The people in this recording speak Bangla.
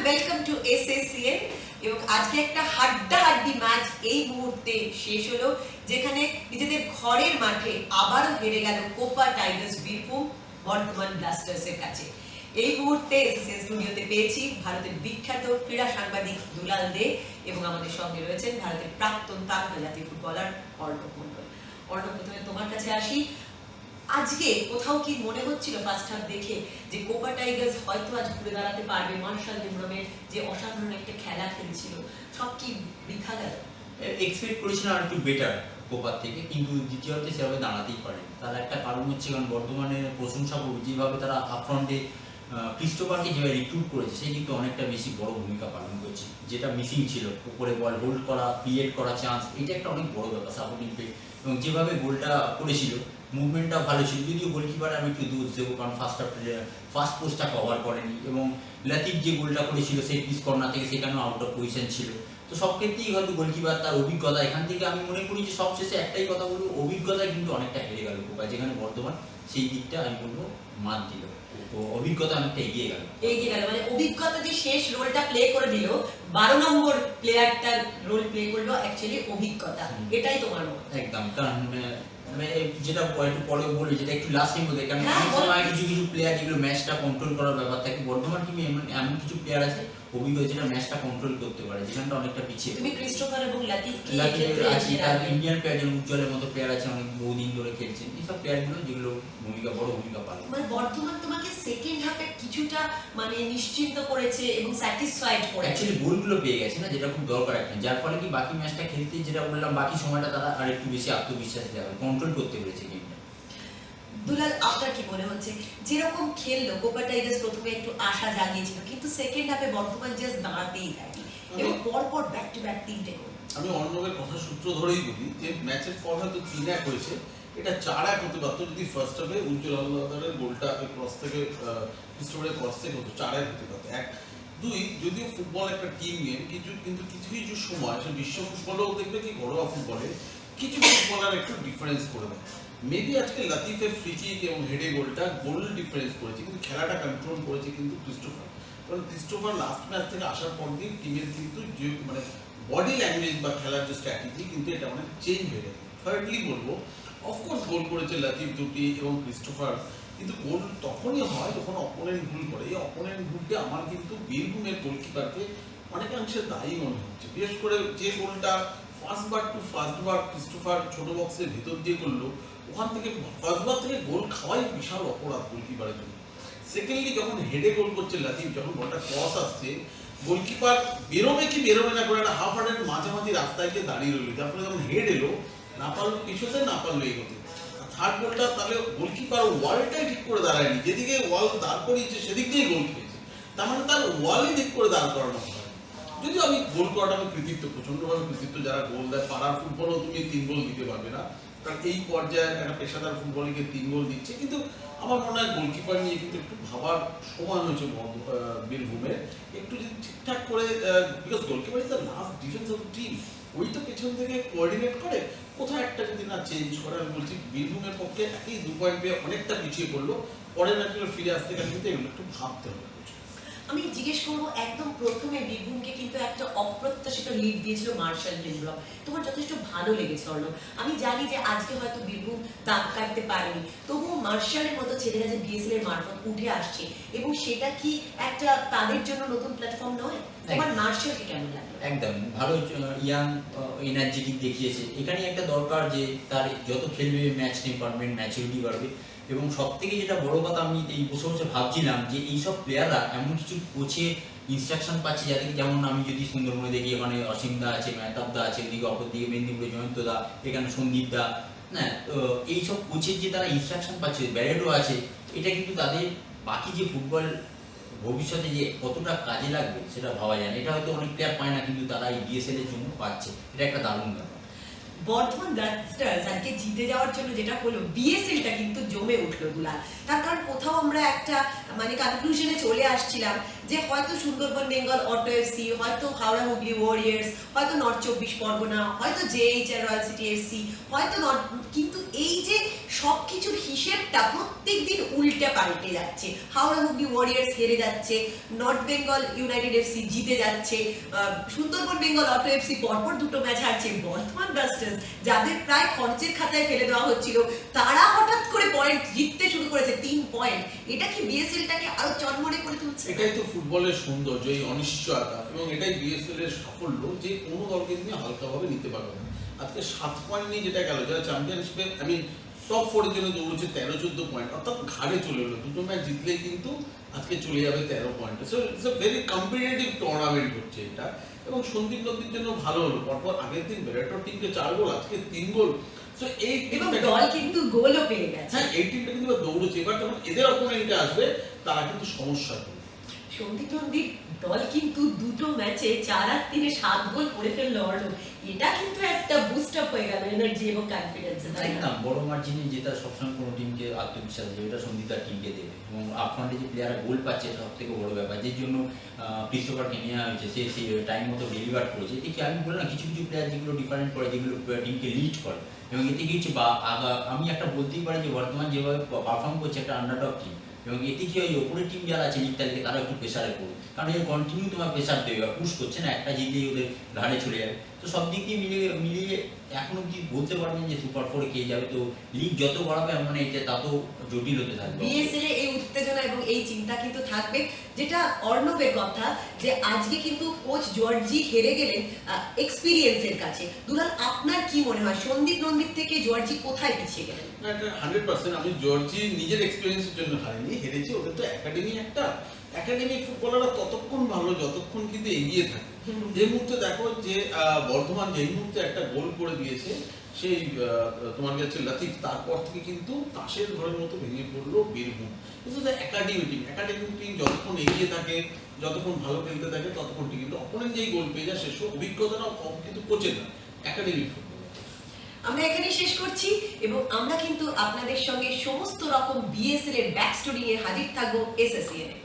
Welcome to এসএসসিএন। এবং আজকে একটা হাড্ডাহাড্ডি ম্যাচ এই মুহূর্তে শেষ হলো, যেখানে নিজেদের ঘরের মাঠে আবারও হেরে গেল কোপা টাইগার্স বীরভূম বর্ধমান ব্লাস্টার্সের কাছে। এই মুহূর্তে এসএসসিএন স্টুডিওতে পেয়েছি ভারতের বিখ্যাত ক্রীড়া সাংবাদিক দুলাল দে এবং আমাদের সঙ্গে রয়েছেন ভারতের প্রাক্তন আন্তর্জাতিক ফুটবলার অর্ণব মণ্ডল। অর্ণব, প্রথমে তোমার কাছে আসি। আজকে কোথাও কি মনে হচ্ছিল ফার্স্ট হাফ দেখে যে কোপা টাইগার্স হয়তো আজ ঘুরে দাঁড়াতে পারবে? মার্শাল ডিমরমের যে অসাধারণ একটা খেলা খেলছিল, সব কি বৃথা গেল? এক্সপেক্ট করেছিলাম আর একটু বেটার কোপার থেকে, কিন্তু দ্বিতীয়তে সেভাবে দাঁড়াতেই পারে। তার একটা কারণ হচ্ছে কারণ বর্ধমানের প্রশংসা করব যেভাবে তারা আপফ্রন্টে ক্রিস্টোফারকে যেভাবে রিক্রুট করেছে, সে কিন্তু অনেকটা বেশি বড় ভূমিকা পালন করছে। যেটা মিসিং ছিল, উপরে বল হোল্ড করা, ক্রিয়েট করা চান্স, এটা একটা অনেক বড় ব্যাপার সাপোর্টিং প্লে। এবং যেভাবে গোলটা করেছিল, মুভমেন্টটা ভালো ছিল, যদিও গোলকিপার আমি একটু দোষ দেবো, কারণ ফার্স্ট পোস্টটা কভার করেনি। এবং লাতিফ যে গোলটা করেছিল সেই পিস কর্নার থেকে, সেখানেও আউট অফ পজিশন ছিল। তো সব ক্ষেত্রেই হয়তো গোলকিপার তার অভিজ্ঞতা, এখান থেকে আমি মনে করি যে সবশেষে একটাই কথা বলবো, অভিজ্ঞতা কিন্তু অনেকটা হেরে গেল কোপা, যেখানে বর্তমান সেই দিকটা আমি বলবো মাত দিল। তো অভিজ্ঞতা অনেকটা এগিয়ে গেল মানে অভিজ্ঞতা যে শেষ রোলটা প্লে করে দিল, 12 নম্বর প্লেয়ারটার রোল প্লে করলো অ্যাকচুয়ালি অভিজ্ঞতা, এটাই তোমার মত? একদম, কারণ যেটা একটু পরে বলি, যেটা একটু লাস্টের মধ্যে, কারণ অনেক সময় কিছু কিছু প্লেয়ার যেগুলো ম্যাচটা কন্ট্রোল করার ব্যাপার থাকে, বর্তমান টিমে এমন কিছু প্লেয়ার আছে অভিজ্ঞ, যেটা ম্যাচটা কন্ট্রোল করতে পারে, যেখানটা অনেকটা পিছিয়ে। তুমি ক্রিস্টোফার এবং লাতিফ আছে, তার ইন্ডিয়ান প্লেয়ার যেমন উজ্জ্বলের মতো প্লেয়ার আছে, অনেক বহুদিন ধরে খেলছেন, এইসব প্লেয়ারগুলো যেগুলো বড় ভূমিকা পালন। মানে বর্তমান তোমাকে সেকেন্ড হাফে কিছুটা মানে নিশ্চিন্ত করেছে এবং স্যাটিসফাইড করেছে। অ্যাকচুয়ালি গোলগুলো পেয়ে গেছে না, যেটা খুব দরকার একটা, যার ফলে কি বাকি ম্যাচটা খেলতে, যেটা বললাম, বাকি সময়টা তারা আর একটু বেশি আত্মবিশ্বাসী যাবে, কন্ট্রোল করতে পেরেছে গেমটা। দুলাল, আপনার কি মনে হচ্ছে যেরকম খেললো কোপা টাইগার্স প্রথমে একটু আশা জাগিয়েছিল, কিন্তু সেকেন্ড হাফে বর্তমান জাস্ট দাঁড়াতেই থাকে এবং পরপর ব্যাক টু ব্যাক তিনটে গোল? আমি অর্ণবের কথা সূত্র ধরেই বলি যে ম্যাচের ফল হয়তো 3-1 হয়েছে, এটা 4-1 হতে পারতো যদি ফার্স্ট হাফে উজ্জ্বল আল্লাহদারের গোলটা ক্রস থেকে ক্রিস্টোফারের ক্রস থেকে হতো, 4-1 হতে পারতো। 1-2, যদিও ফুটবল একটা টিম গেম, কিন্তু কিছু কিছু সময় সে বিশ্ব ফুটবলেও দেখবে কি ঘরোয়া ফুটবলে কিছু ফুটবলার একটু ডিফারেন্স করে দেয়। মেবি আজকে লাতিফের ফ্রি কিক এবং হেডে গোলটা গোল ডিফারেন্স করেছে, কিন্তু খেলাটা কন্ট্রোল করেছে কিন্তু ক্রিস্টোফার। কারণ ক্রিস্টোফার লাস্ট ম্যাচ থেকে আসার পর দিয়ে টিমের কিন্তু যে মানে বডি ল্যাঙ্গুয়েজ বা খেলার যে স্ট্র্যাটেজি, কিন্তু এটা অনেক চেঞ্জ হয়ে গেছে। থার্ডলি বলবো, অফকোর্স গোল করেছে লাতিফ দুটি এবং ক্রিস্টোফার, কিন্তু গোল তখনই হয় যখন অপোনেন্ট ভুল করে। এই অপোনেন্ট ভুলকে আমার কিন্তু বীরভূমের গোলকিপারকে অনেকাংশে দায়ী মনে হচ্ছে। বিশেষ করে যে গোলটা ফার্স্ট বার ক্রিস্টোফার ছোট বক্সের ভিতর দিয়ে করলো, ওখান থেকে ফার্স্ট বার থেকে গোল খাওয়াই বিশাল অপরাধ গোলকিপারের জন্য। সেকেন্ডলি যখন হেডে গোল করছে লাতিফ, যখন বলটা ক্রস আসছে, গোলকিপার বেরোবে কি বেরোবে না করে একটা হাফ হার্টের মাঝামাঝি রাস্তায় গিয়ে দাঁড়িয়ে রইল, যার ফলে যখন হেড এলো না পারলো পিছোতে, না পারলো এগোতে। থার্ড গোলটা তাহলে গোলকিপার ওয়ালটাই ঠিক করে দাঁড়ায়নি, যেদিকে ওয়াল দাঁড় করিয়েছে সেদিক দিয়েই গোল খেয়েছে, তার মানে তার ওয়ালই ঠিক করে দাঁড় করানো হয়। যদিও আমি গোল করাটা আমি কৃতিত্ব, প্রচন্ডভাবে কৃতিত্ব, যারা গোল দেয়। পাড়ার ফুটবলও তুমি 3 গোল দিতে পারবে না, কারণ এই পর্যায়ে একটা পেশাদার ফুটবলকে 3 গোল দিচ্ছে। কিন্তু আমার মনে হয় গোলকিপার নিয়ে কিন্তু একটু ভাবার সময় হয়েছে বীরভূমে, একটু যদি ঠিকঠাক করে, because goalkeeper is the last defence of team, ওই তো পেছন থেকে কোঅর্ডিনেট করে, কোথাও একটা যদি না চেঞ্জ করে। আমি বলছি বীরভূমের পক্ষে একই 2 পয়েন্ট পেয়ে অনেকটা পিছিয়ে পড়লো, পরের ম্যাচগুলো ফিরে আসতে গেলে কিন্তু এগুলো একটু ভাবতে হবে। আমি জিজ্ঞেস করবো, একদম প্রথমে বীরভূমকে কিন্তু একটা অপ্রত্যাশিত লিড দিয়েছিল মার্শাল ডিমরম, তোমার যথেষ্ট ভালো লেগেছে অর্ণব। আমি জানি যে আজকে হয়তো বীরভূম দাগ কাটতে পারেনি, তবুও মার্শালের মতো ছেলেরা যে বিএসএল এর মারফত উঠে আসছে, এবং সেটা কি একটা তাদের জন্য নতুন প্ল্যাটফর্ম নয়? তোমার মার্শালকে কেমন লাগে? একদম ভালো, ইয়াং এনার্জেটিক দেখিয়েছে। এখানে একটা দরকার যে তার যত খেলবে ম্যাচ টেম্পারমেন্ট, ম্যাচুরিটি বাড়বে। এবং সব থেকে যেটা বড় কথা, আমি এই বসে বসে ভাবছিলাম যে এইসব প্লেয়াররা এমন কিছু কোচের ইনস্ট্রাকশন পাচ্ছে, যাতে যেমন আমি যদি সুন্দরবনে দেখি, ওখানে অসীম দা আছে, মেহতাব দা আছে, এদিকে অপর দিকে মেদিনীপুরে জয়ন্ত দা, এখানে সন্দীপ দা, হ্যাঁ, এইসব কোচের যে তারা ইনস্ট্রাকশন পাচ্ছে, ব্যারেটও আছে, এটা কিন্তু তাদের বাকি যে ফুটবল ভবিষ্যতে যে কতটা কাজে লাগবে সেটা ভাবা যায় না। এটা হয়তো অনেক প্লেয়ার পায় না, কিন্তু তারা এই বিএসএল এর জন্য পাচ্ছে, এটা একটা দারুণ ব্যাপার। বর্ধমান ব্লাস্টার্স আজকে জিতে যাওয়ার জন্য যেটা হলো, বিএসএলটা কিন্তু জমে উঠলো দুলাল। তার কারণ কোথাও আমরা একটা মানে কনক্লুশনে চলে আসছিলাম যে হয়তো সুন্দরবন বেঙ্গল অটো এফসি, হয়তো হাওড়া হুগলি ওয়ারিয়ার্স, হয়তো নর্থ 24 পরগনা, হয়তো জেএইচআর রয়্যাল সিটি এফসি, হয়তো নর্থ, কিন্তু এই যে সবকিছুর হিসেবটা প্রত্যেকদিন উল্টে পাল্টে যাচ্ছে। হাওড়া হুগলি ওয়ারিয়ার্স হেরে যাচ্ছে, নর্থ বেঙ্গল ইউনাইটেড এফসি জিতে যাচ্ছে, সুন্দরবন বেঙ্গল অটো এফসি পরপর দুটো ম্যাচ হারছে, বর্ধমান ব্লাস্টার্স যাদের প্রায় খরচের খাতায় ফেলে দেওয়া হচ্ছিল তারা হঠাৎ করে পয়েন্ট জিততে শুরু করেছে, 3 পয়েন্ট। এটা কি বিএসএলটাকে আরো চনমনে করে তুলছে? এটাই তো ফুটবলের সৌন্দর্য, এই অনিশ্চয়তা, এবং এটাই বিএসএল এর সাফল্য যে কোনো দলকে তুমি হালকাভাবে নিতে পারবে না। আজকে 7 পয়েন্ট নিয়ে যেটা গেল, যারা চ্যাম্পিয়নশিপে টপ 4 এর জন্য দৌড়ছে 13-14 পয়েন্ট, অর্থাৎ ঘাড়ে চলে এলো। দুটো ম্যাচ জিতলেই কিন্তু আজকে চলে যাবে 13 point. So it's a very competitive tournament হচ্ছে এটা, এবং সন্দীপ নদীর জন্য ভালো হলো। পরপর আগের দিন বেরাটোর টিমকে 4 গোল, আজকে 3 গোল। সো এই এবং দল কিন্তু গোলও পেয়ে গেছে। হ্যাঁ, এই টিমটা কিন্তু দৌড়ছে। এবার যখন এদের অপোনেন্টে আসবে তারা কিন্তু সমস্যা করবে। সন্দীপ নন্দীর দল কিন্তু দুটো ম্যাচে 4-3-এ 7 গোল করে ফেললো অর্ণব। এটা কিন্তু একটা বুস্ট আপ হয়ে গেল এনার্জি এবং কনফিডেন্সে, তাই না? একদম বড় মার্জিনে জেতা সবসময় কোনো টিমকে আত্মবিশ্বাস দেবে, এটা সন্দীপদার টিমকে দেবে। এবং আপফ্রন্টে যে প্লেয়াররা গোল পাচ্ছে এটা সব থেকে বড় ব্যাপার, যে জন্য ক্রিস্টোফারকে নেওয়া হয়েছে, সে সেই টাইম মতো ডেলিভার করেছে। এতে আমি বললাম কিছু কিছু প্লেয়ার যেগুলো ডিফারেন্ট করে, যেগুলো টিমকে লিড করে, এবং এতে কি হচ্ছে আমি একটা বলতেই পারি যে বর্তমান যেভাবে পারফর্ম করছে একটা আন্ডারডগ টিম, এবং এতে কি হয় ওপরের টিম যারা আছে লিগ তালিকে তারা একটু প্রেশারে পড়বে, কারণ এর কন্টিনিউ তোমার প্রেশার দেবে বা পুশ করছে না, একটা জিতলেই ওদের ঘাড়ে চলে যাবে। তো সব দিক দিয়ে মিলিয়ে এখন অব্দি বলতে পারবেন যে সুপার 4 কে যাবে। তো লিগ যত বাড়াবে মানে এটা তত জটিল হতে থাকবে। বিএসএল এ এই উত্তেজনা এবং এই চিন্তা কিন্তু থাকবে। যেটা অর্ণবের কথা, যে আজকে কিন্তু কোচ জর্জি হেরে গেলেন এক্সপিরিয়েন্সের কাছে। দুলাল, আপনার কি মনে হয় সন্দীপ নন্দীর থেকে জর্জি কোথায় পিছিয়ে গেলেন? না, এটা 100% আমি জর্জি নিজের এক্সপেরিয়েন্সের জন্য হারিনি, হেরেছি। ওদের তো একাডেমি, একটা একাডেমি ফুটবলাররা ততক্ষণ ভালো যতক্ষণ কিন্তু এগিয়ে থাকে। যে মুহূর্তে দেখো যে বর্ধমান যেই মুহূর্তে একটা গোল করে দিয়েছে, সেই তোমার কাছে লতিফ, তারপর থেকে কিন্তু তাসের ঘরের মতো ভেঙে পড়লো বীরভূম। কিন্তু একাডেমি টিম যতক্ষণ এগিয়ে থাকে, যতক্ষণ ভালো খেলতে থাকে, ততক্ষণ কিন্তু অপোনেন্ট যেই গোল পেয়ে যায়, সেসব অভিজ্ঞতাটাও কম কিন্তু কোচের না, একাডেমি ফুটবল। আমরা এখানেই শেষ করছি, এবং আমরা কিন্তু আপনাদের সঙ্গে সমস্ত রকম বিএসএল এর ব্যাক স্টোরি নিয়ে হাজির থাকবো এসএসসিএন এ।